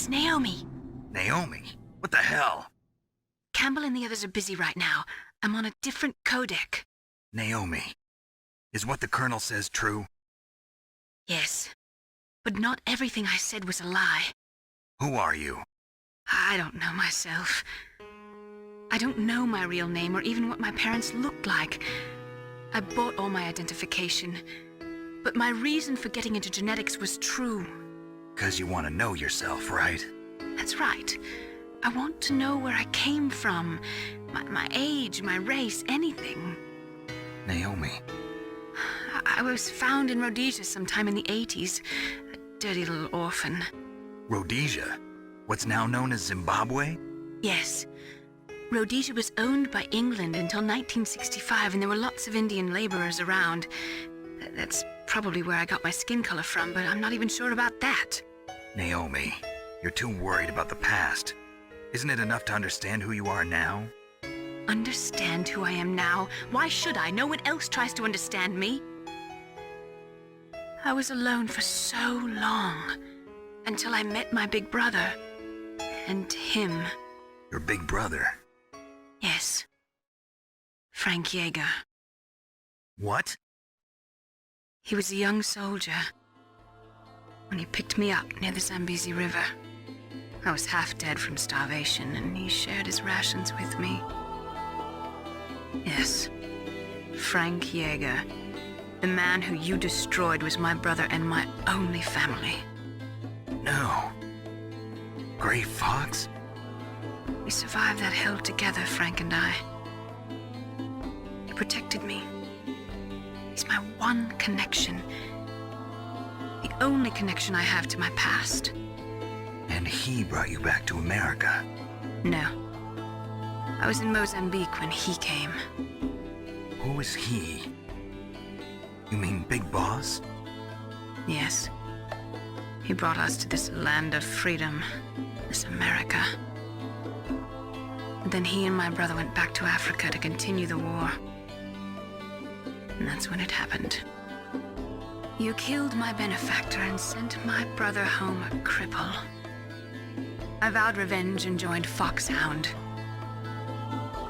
It's Naomi. Naomi? What the hell? Campbell and the others are busy right now. I'm on a different codec. Naomi, is what the Colonel says true? Yes. But not everything I said was a lie. Who are you? I don't know myself. I don't know my real name or even what my parents looked like. I bought all my identification. But my reason for getting into genetics was true. 'Cause you want to know yourself, right? That's right. I want to know where I came from. My age, my race, anything. Naomi. I was found in Rhodesia sometime in the 80s. A dirty little orphan. Rhodesia? What's now known as Zimbabwe? Yes. Rhodesia was owned by England until 1965, and there were lots of Indian laborers around. That's probably where I got my skin color from, but I'm not even sure about that. Naomi, you're too worried about the past. Isn't it enough to understand who you are now? Understand who I am now? Why should I? No one else tries to understand me. I was alone for so long, until I met my big brother. And him. Your big brother? Yes. Frank Yeager. What? He was a young soldier when he picked me up near the Zambezi River. I was half dead from starvation, and he shared his rations with me. Yes, Frank Yeager. The man who you destroyed was my brother and my only family. No. Gray Fox? We survived that hell together, Frank and I. He protected me. He's my one connection. The only connection I have to my past. And he brought you back to America? No. I was in Mozambique when he came. Who is he? You mean Big Boss? Yes. He brought us to this land of freedom, this America. And then he and my brother went back to Africa to continue the war. And that's when it happened. You killed my benefactor and sent my brother home a cripple. I vowed revenge and joined Foxhound.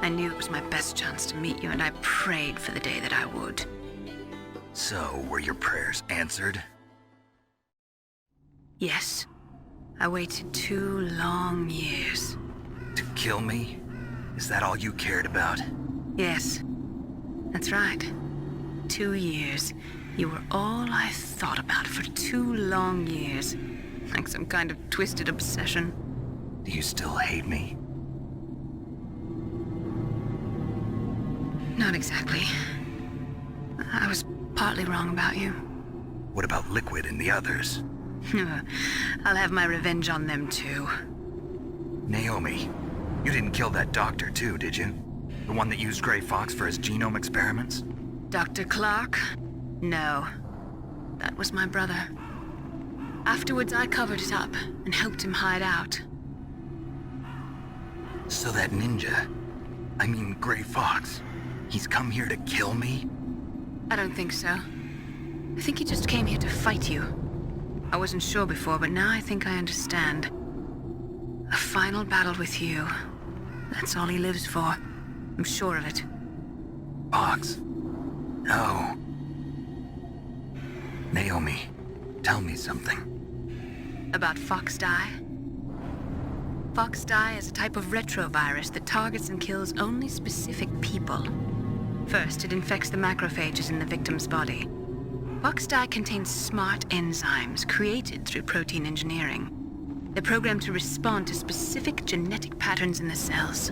I knew it was my best chance to meet you, and I prayed for the day that I would. So, were your prayers answered? Yes. I waited 2 long years. To kill me? Is that all you cared about? Yes. That's right. 2 years. You were all I thought about for 2 long years. Like some kind of twisted obsession. Do you still hate me? Not exactly. I was partly wrong about you. What about Liquid and the others? I'll have my revenge on them too. Naomi, you didn't kill that doctor too, did you? The one that used Gray Fox for his genome experiments? Dr. Clark? No. That was my brother. Afterwards, I covered it up and helped him hide out. So that ninja, I mean Gray Fox, he's come here to kill me? I don't think so. I think he just came here to fight you. I wasn't sure before, but now I think I understand. A final battle with you. That's all he lives for. I'm sure of it. Fox? No. Naomi, tell me something. About Fox Die? Fox Die is a type of retrovirus that targets and kills only specific people. First, it infects the macrophages in the victim's body. Fox Die contains smart enzymes created through protein engineering. They're programmed to respond to specific genetic patterns in the cells.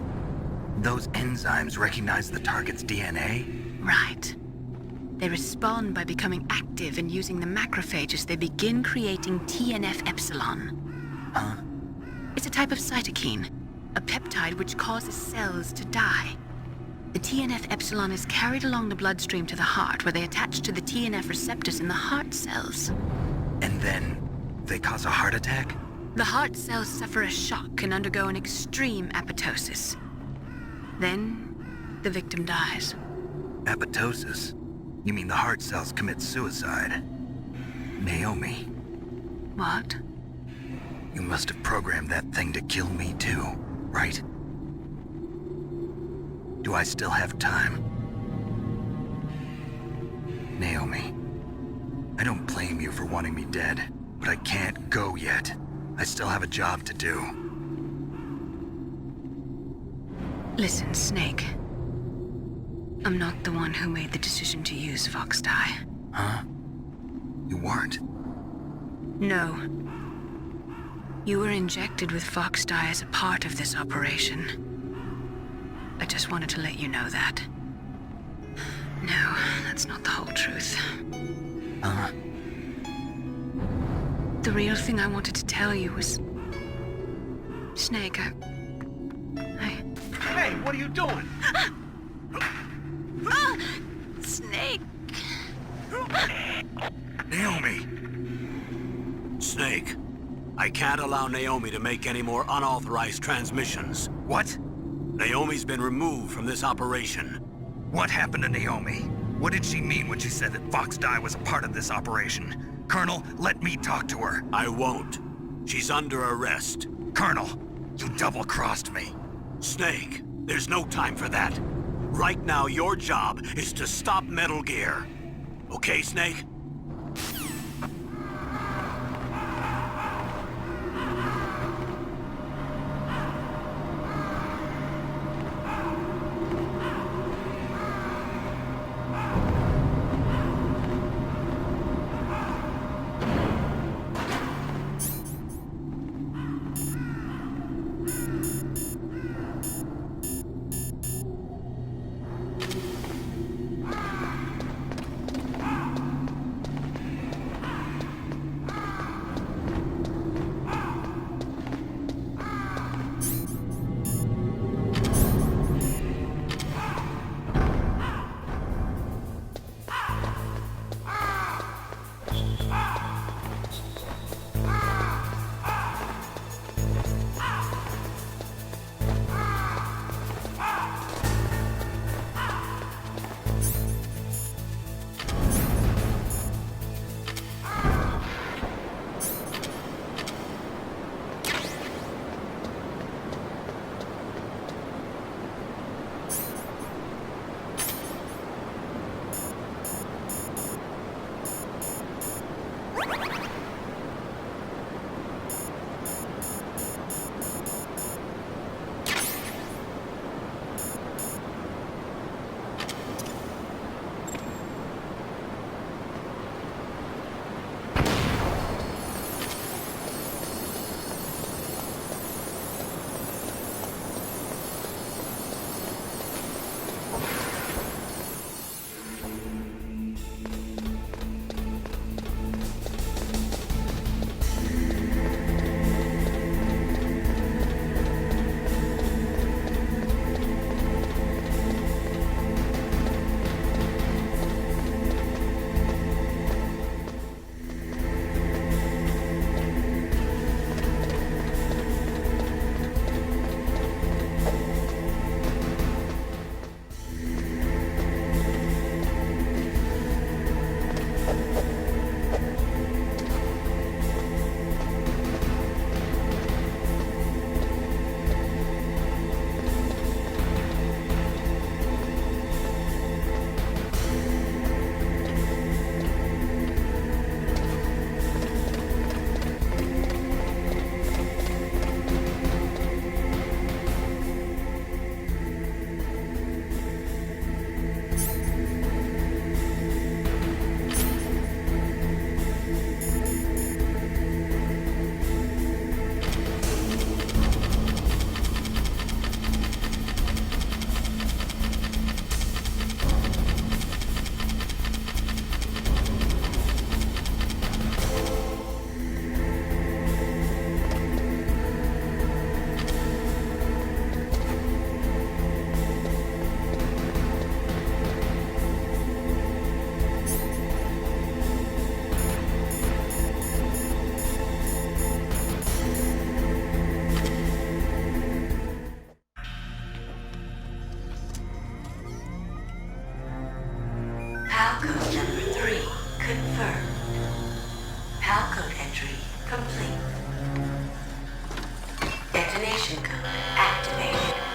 Those enzymes recognize the target's DNA? Right. They respond by becoming active and using the macrophages. They begin creating TNF-epsilon. Huh? It's a type of cytokine, a peptide which causes cells to die. The TNF-epsilon is carried along the bloodstream to the heart, where they attach to the TNF receptors in the heart cells. And then they cause a heart attack? The heart cells suffer a shock and undergo an extreme apoptosis. Then, the victim dies. Apoptosis? You mean the heart cells commit suicide? Naomi. What? You must have programmed that thing to kill me too, right? Do I still have time? Naomi, I don't blame you for wanting me dead, but I can't go yet. I still have a job to do. Listen, Snake. I'm not the one who made the decision to use Fox dye. Huh? You weren't? No. You were injected with Fox dye as a part of this operation. I just wanted to let you know that. No, that's not the whole truth. The real thing I wanted to tell you was... Snake, Hey, what are you doing? Snake! Naomi! Snake, I can't allow Naomi to make any more unauthorized transmissions. What? Naomi's been removed from this operation. What happened to Naomi? What did she mean when she said that Fox dye was a part of this operation? Colonel, let me talk to her. I won't. She's under arrest. Colonel, you double-crossed me. Snake, there's no time for that. Right now, your job is to stop Metal Gear. Okay, Snake?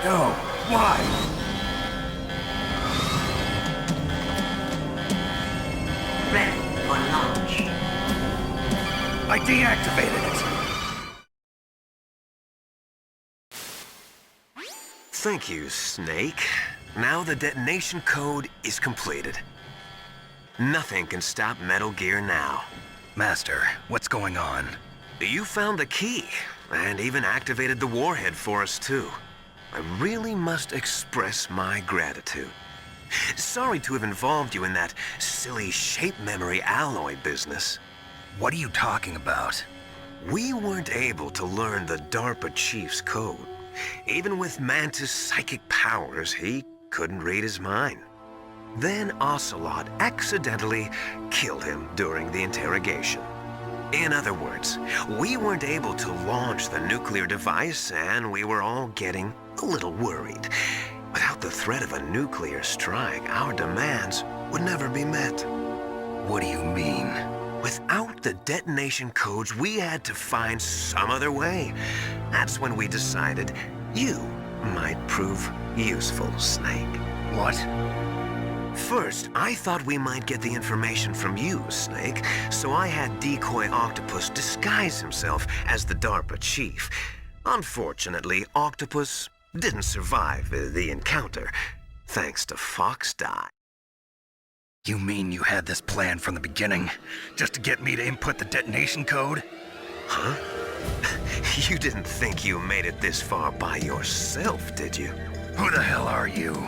No, why? Ready for launch. I deactivated it. Thank you, Snake. Now the detonation code is completed. Nothing can stop Metal Gear now. Master, what's going on? You found the key, and even activated the warhead for us, too. I really must express my gratitude. Sorry to have involved you in that silly shape memory alloy business. What are you talking about? We weren't able to learn the DARPA chief's code. Even with Mantis' psychic powers, he couldn't read his mind. Then Ocelot accidentally killed him during the interrogation. In other words, we weren't able to launch the nuclear device, and we were all getting a little worried. Without the threat of a nuclear strike, our demands would never be met. What do you mean? Without the detonation codes, we had to find some other way. That's when we decided you might prove useful, Snake. What? First, I thought we might get the information from you, Snake, so I had Decoy Octopus disguise himself as the DARPA chief. Unfortunately, Octopus didn't survive the encounter, thanks to Fox Die. You mean you had this plan from the beginning? Just to get me to input the detonation code? Huh? You didn't think you made it this far by yourself, did you? Who the hell are you?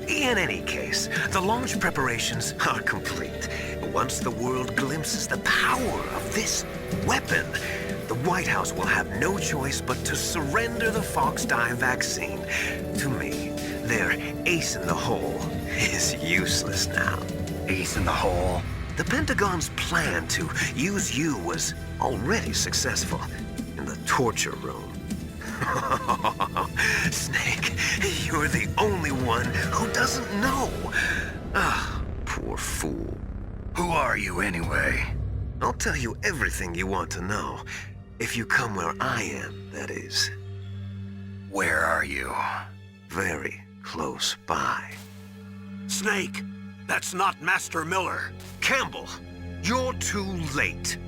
In any case, the launch preparations are complete. Once the world glimpses the power of this weapon, the White House will have no choice but to surrender the Fox Die vaccine. To me, their ace in the hole is useless now. Ace in the hole? The Pentagon's plan to use you was already successful in the torture room. Snake, you're the only one who doesn't know. Ah, poor fool. Who are you anyway? I'll tell you everything you want to know. If you come where I am, that is. Where are you? Very close by. Snake, that's not Master Miller. Campbell, you're too late.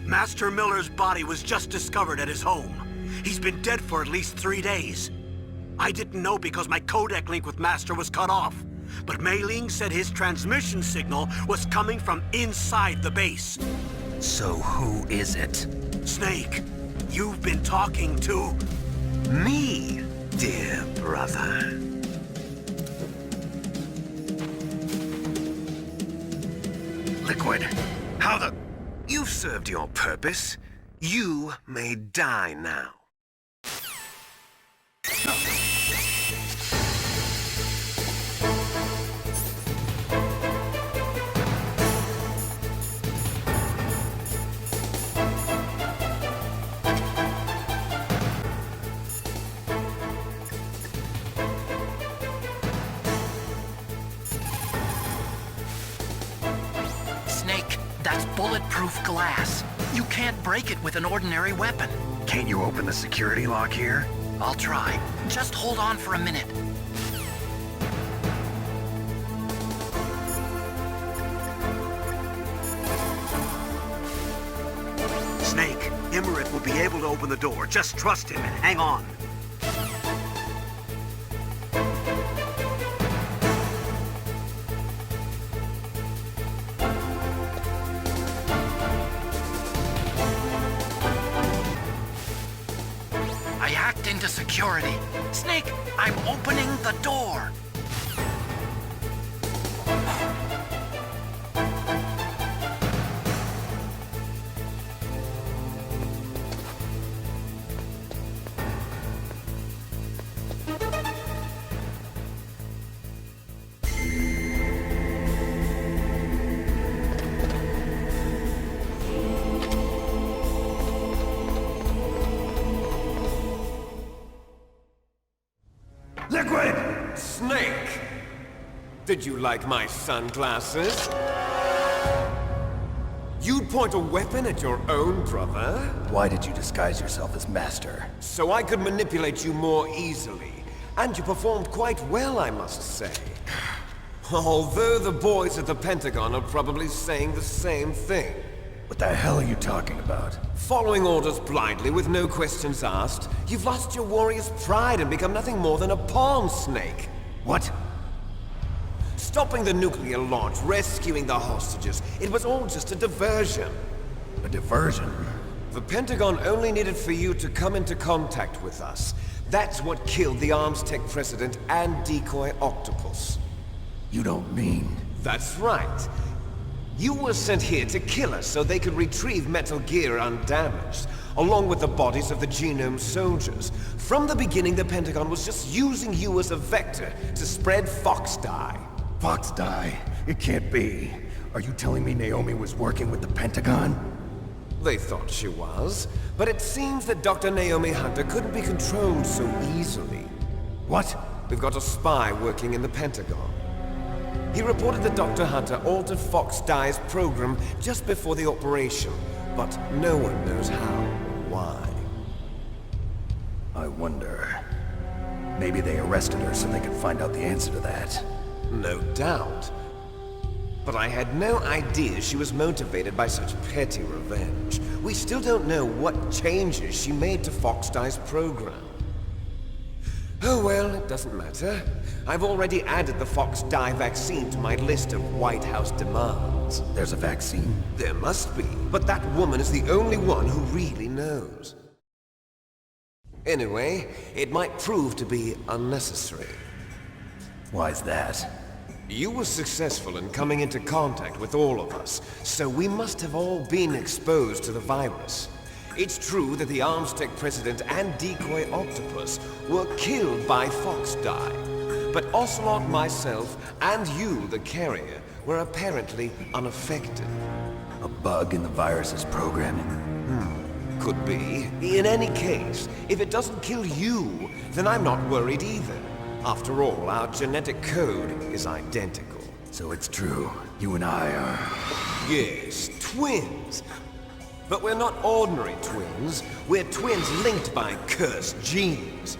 Master Miller's body was just discovered at his home. He's been dead for at least 3 days. I didn't know because my codec link with Master was cut off. But Mei Ling said his transmission signal was coming from inside the base. So who is it? Snake, you've been talking to... Me, dear brother. Liquid. How the... You've served your purpose. You may die now. Snake, that's bulletproof glass. You can't break it with an ordinary weapon. Can't you open the security lock here? I'll try. Just hold on for a minute. Snake, Emmerich will be able to open the door. Just trust him and hang on. I hacked into security. Snake, I'm opening the door. Liquid! Snake! Did you like my sunglasses? You'd point a weapon at your own brother? Why did you disguise yourself as Master? So I could manipulate you more easily. And you performed quite well, I must say. Although the boys at the Pentagon are probably saying the same thing. What the hell are you talking about? Following orders blindly with no questions asked, you've lost your warrior's pride and become nothing more than a pawn snake. What? Stopping the nuclear launch, rescuing the hostages, it was all just a diversion. A diversion? The Pentagon only needed for you to come into contact with us. That's what killed the Arms Tech President and decoy Octopus. You don't mean... That's right. You were sent here to kill us so they could retrieve Metal Gear undamaged, along with the bodies of the Genome soldiers. From the beginning, the Pentagon was just using you as a vector to spread Fox dye. Fox dye? It can't be. Are you telling me Naomi was working with the Pentagon? They thought she was, but it seems that Dr. Naomi Hunter couldn't be controlled so easily. What? We've got a spy working in the Pentagon. He reported that Dr. Hunter altered Fox Dye's program just before the operation, but no one knows how or why. I wonder... Maybe they arrested her so they could find out the answer to that. No doubt. But I had no idea she was motivated by such petty revenge. We still don't know what changes she made to Fox Dye's program. Oh well, it doesn't matter. I've already added the Fox Dye vaccine to my list of White House demands. There's a vaccine? There must be, but that woman is the only one who really knows. Anyway, it might prove to be unnecessary. Why's that? You were successful in coming into contact with all of us, so we must have all been exposed to the virus. It's true that the Arms Tech President and decoy Octopus were killed by Fox Dye, but Ocelot, myself, and you, the carrier, were apparently unaffected. A bug in the virus's programming? Could be. In any case, if it doesn't kill you, then I'm not worried either. After all, our genetic code is identical. So it's true. You and I are... Yes, twins. But we're not ordinary twins. We're twins linked by cursed genes.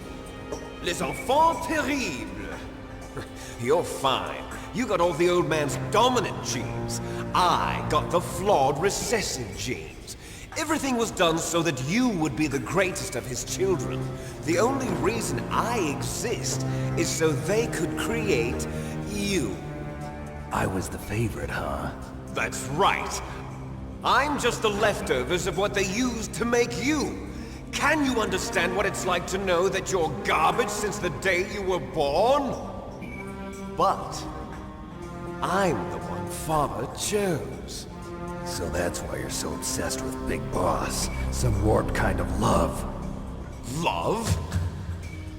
Les enfants terribles. You're fine. You got all the old man's dominant genes. I got the flawed recessive genes. Everything was done so that you would be the greatest of his children. The only reason I exist is so they could create you. I was the favorite, huh? That's right. I'm just the leftovers of what they used to make you. Can you understand what it's like to know that you're garbage since the day you were born? But I'm the one Father chose. So that's why you're so obsessed with Big Boss. Some warped kind of love. Love?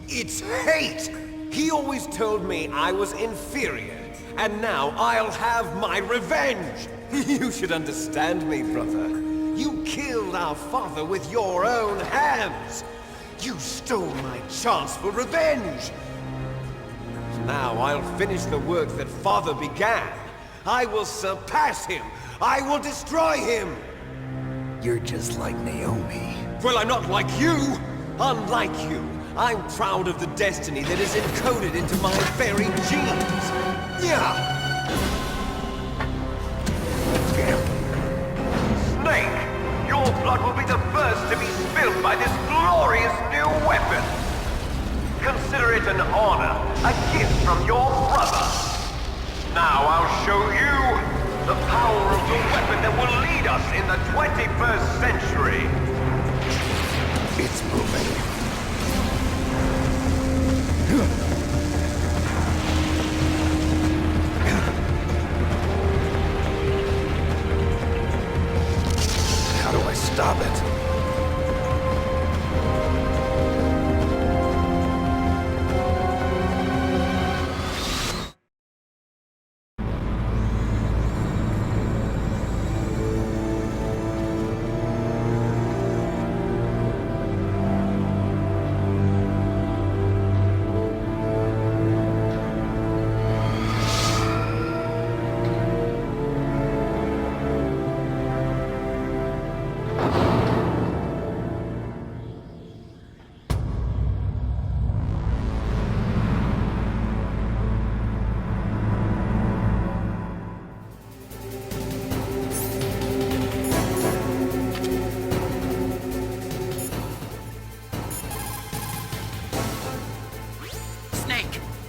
It's hate! He always told me I was inferior, and now I'll have my revenge! You should understand me, brother. You killed our father with your own hands! You stole my chance for revenge! Now I'll finish the work that Father began. I will surpass him! I will destroy him! You're just like Naomi. Well, I'm not like you! Unlike you, I'm proud of the destiny that is encoded into my very genes! Yeah! Snake, your blood will be the first to be spilled by this glorious new weapon. Consider it an honor, a gift from your brother. Now I'll show you the power of the weapon that will lead us in the 21st century. It's moving. How do I stop it?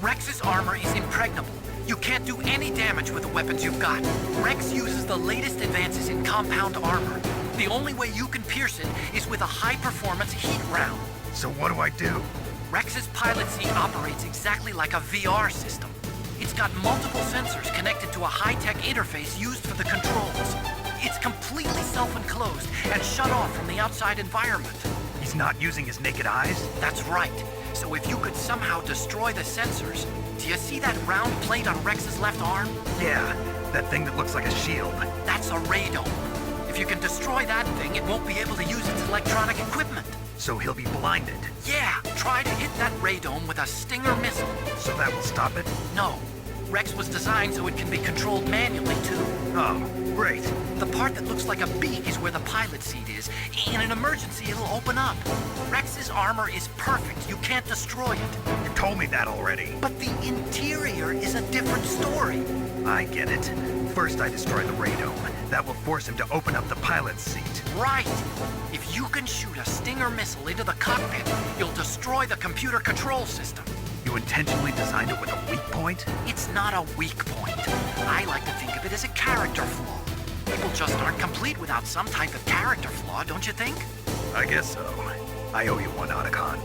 Rex's armor is impregnable. You can't do any damage with the weapons you've got. Rex uses the latest advances in compound armor. The only way you can pierce it is with a high-performance heat round. So what do I do? Rex's pilot seat operates exactly like a VR system. It's got multiple sensors connected to a high-tech interface used for the controls. It's completely self-enclosed and shut off from the outside environment. He's not using his naked eyes? That's right. So if you could somehow destroy the sensors, do you see that round plate on Rex's left arm? Yeah, that thing that looks like a shield. That's a radome. If you can destroy that thing, it won't be able to use its electronic equipment. So he'll be blinded. Yeah, try to hit that radome with a Stinger missile. So that will stop it? No. Rex was designed so it can be controlled manually, too. Oh, great. The part that looks like a beak is where the pilot seat is. In an emergency, it'll open up. Rex's armor is perfect. You can't destroy it. You told me that already. But the interior is a different story. I get it. First I destroy the radome. That will force him to open up the pilot's seat. Right. If you can shoot a Stinger missile into the cockpit, you'll destroy the computer control system. You intentionally designed it with a weak point? It's not a weak point. I like to think of it as a character flaw. People just aren't complete without some type of character flaw, don't you think? I guess so. I owe you one, Otacon.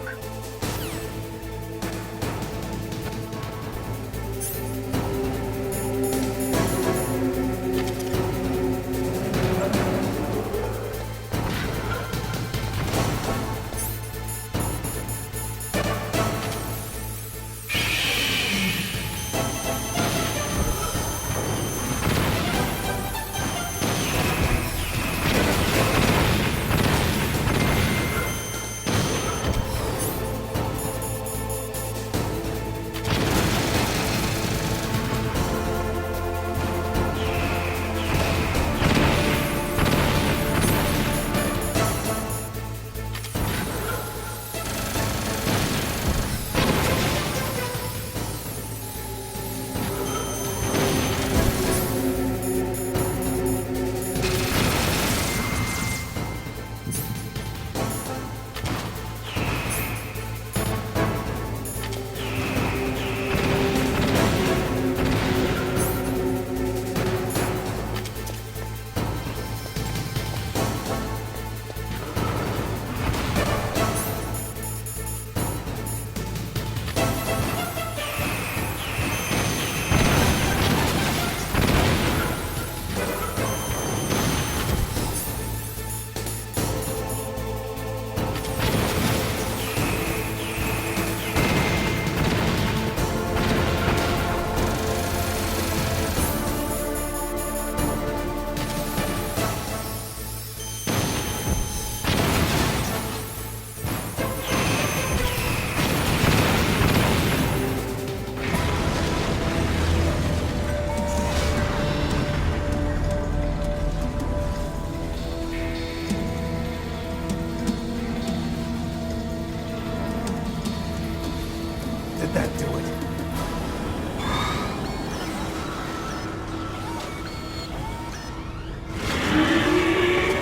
Did that do it?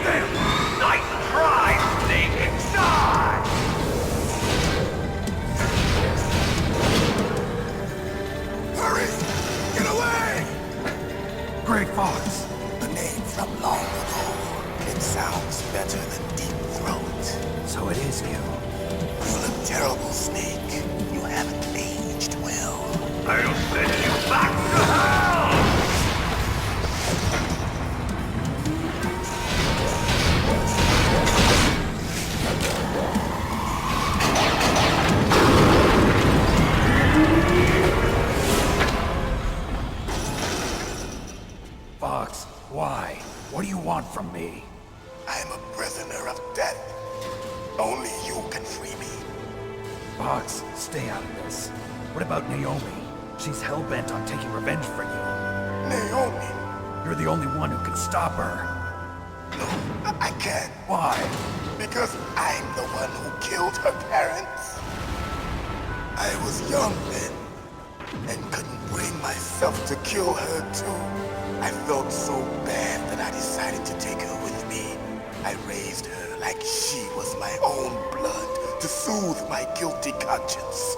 Damn! Nice try, Snake! Die! Hurry! Get away! Gray Fox. A name from long ago. It sounds better than Deep Throat. So it is you. You look terrible, Snake. You haven't aged well. I'll send you back to hell! Fox, why? What do you want from me? I am a prisoner of death. Only you can free me. Fox, stay out of this. What about Naomi? She's hell-bent on taking revenge for you. Naomi? You're the only one who can stop her. No, I can't. Why? Because I'm the one who killed her parents. I was young then, and couldn't bring myself to kill her too. I felt so bad that I decided to take her with me. I raised her like she was my own blood to soothe my guilty conscience.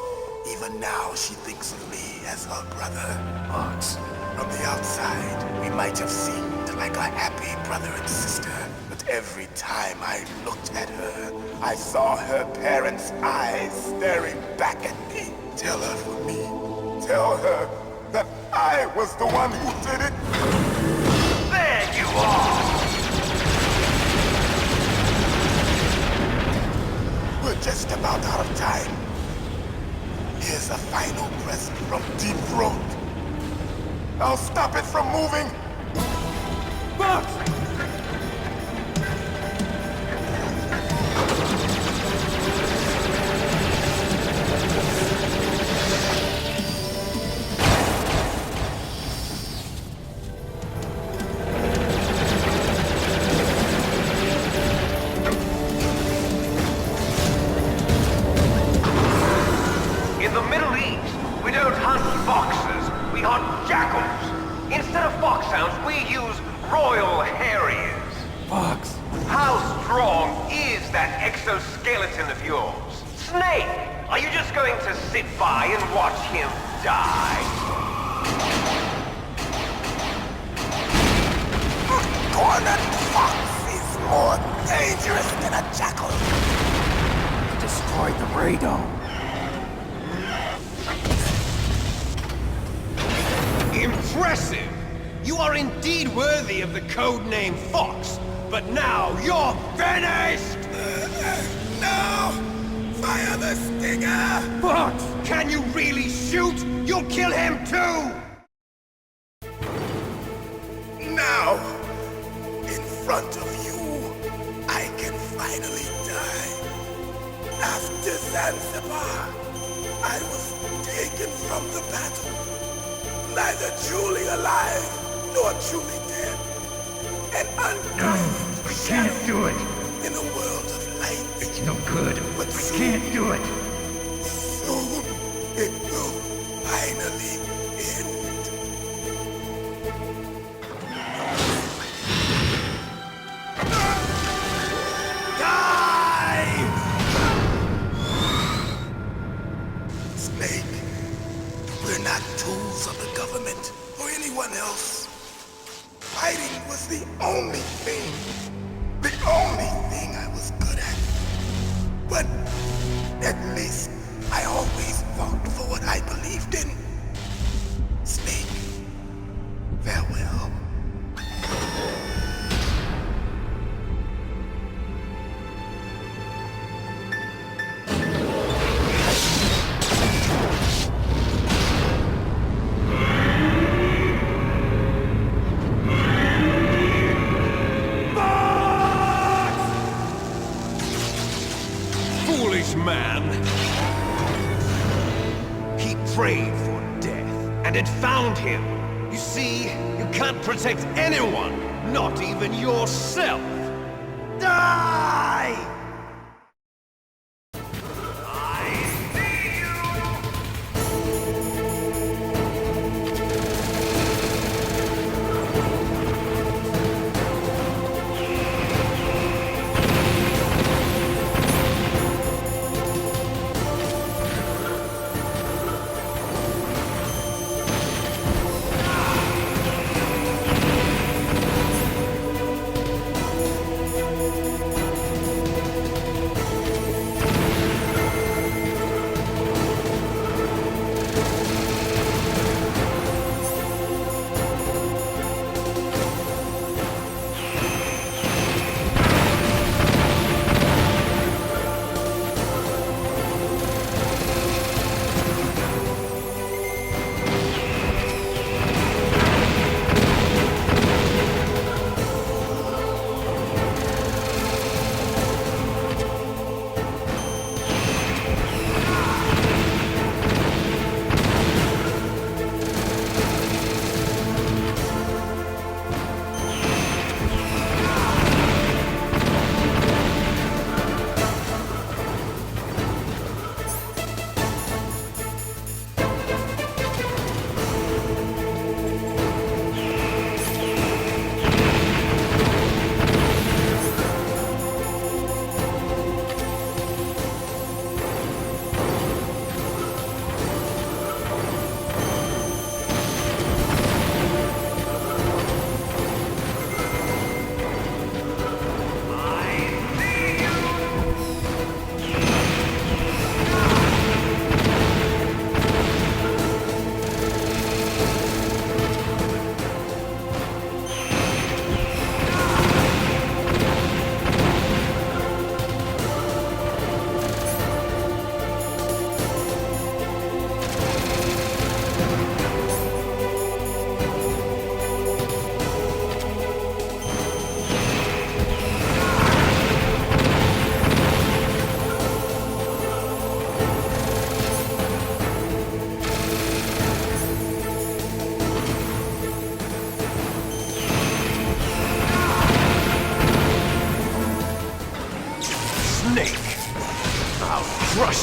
Even Even now, she thinks of me as her brother. Fox. From the outside, we might have seemed like a happy brother and sister. But every time I looked at her, I saw her parents' eyes staring back at me. Tell her for me. Tell her that I was the one who did it. There you are! We're just about out of time. Here's a final present from Deep Throat. I'll stop it from moving. Fox! In the Middle East, we don't hunt foxes, we hunt jackals. Instead of foxhounds, we use Royal Harriers. Fox! How strong is that exoskeleton of yours? Snake, are you just going to sit by and watch him die? Cornered fox is more dangerous than a jackal. Destroyed the radome. Impressive! You are indeed worthy of the codename Fox, but now you're finished! No! Fire the stinger! Fox! Can you really shoot? You'll kill him too! Now, in front of you, I can finally die. After Zanzibar, I was taken from the battle. Neither truly alive, nor truly dead. An undying shadow do it. in a world of light. It's no good. But I soon, can't do it. soon, it will finally end. Die! Snake. We're not tools of the government or anyone else. Fighting was the only thing I was good at. But at least I always fought for what I believed in. Snake, farewell. Foolish man! He prayed for death, and it found him. You see, you can't protect anyone, not even yourself. Die!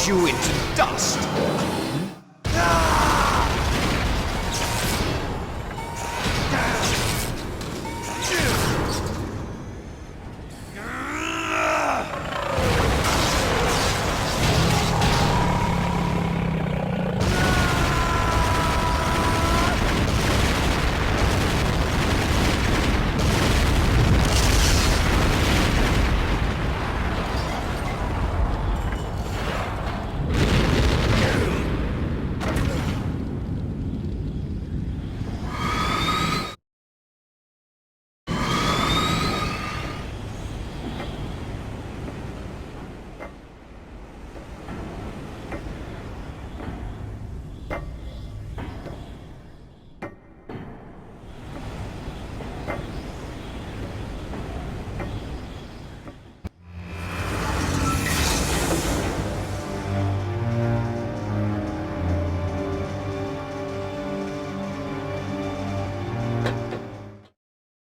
you into dust.